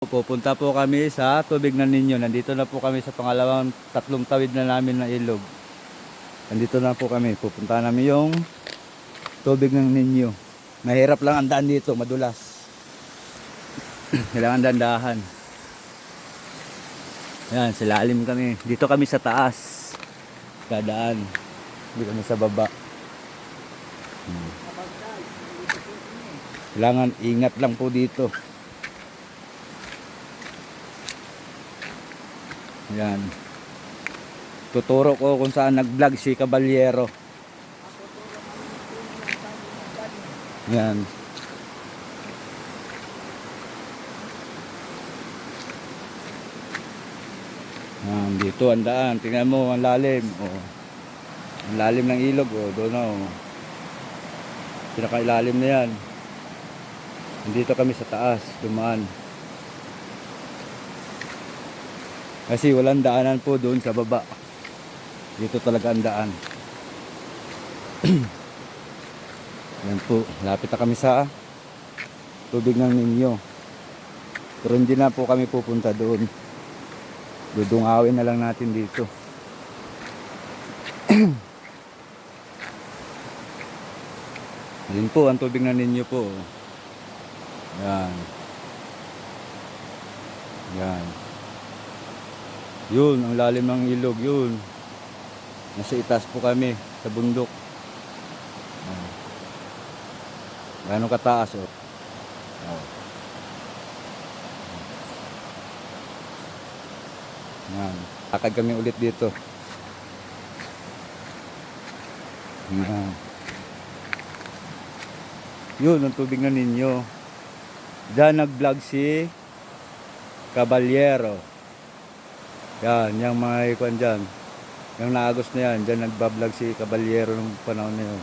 Pupunta po kami sa tubig ng Ninyo. Nandito na po kami sa tatlong tawid na namin ng ilog. Nandito na po kami. Pupunta namin yung tubig ng Ninyo. Mahirap lang ang daan dito, madulas. Kailangan dandahan. Yan, sa lalim kami. Dito kami sa taas. Dadaan. Dito kami sa baba. Kailangan ingat lang po dito. Yan. Tuturo ko kung saan nag-vlog si Caballero. Yan. Yan, dito ang daan. Tingnan mo, ang lalim. Oh. Ang lalim ng ilog. Oh. Doon na. Oh. Pinakailalim na yan. Dito kami sa taas. Dumaan. Kasi walang daanan po doon sa baba. Dito talaga ang daan. Yan po. Lapit na kami sa tubig ng Ninyo. Pero hindi na po kami pupunta doon. Dudungawin na lang natin dito. Yan po ang tubig ng Ninyo po. Yan. Yan. Yun, ang lalim ng ilog, yun. Nasa itaas po kami, sa bundok. Gano'ng kataas, oh. Yan. Lakad kami ulit dito. Yan. Yun, ang tubig na Ninyo. Diyan nag-vlog si Caballero. Yan, yung mga ikuan dyan. Yung naagos na yan, dyan nagbablog si Caballero nung panahon na yun.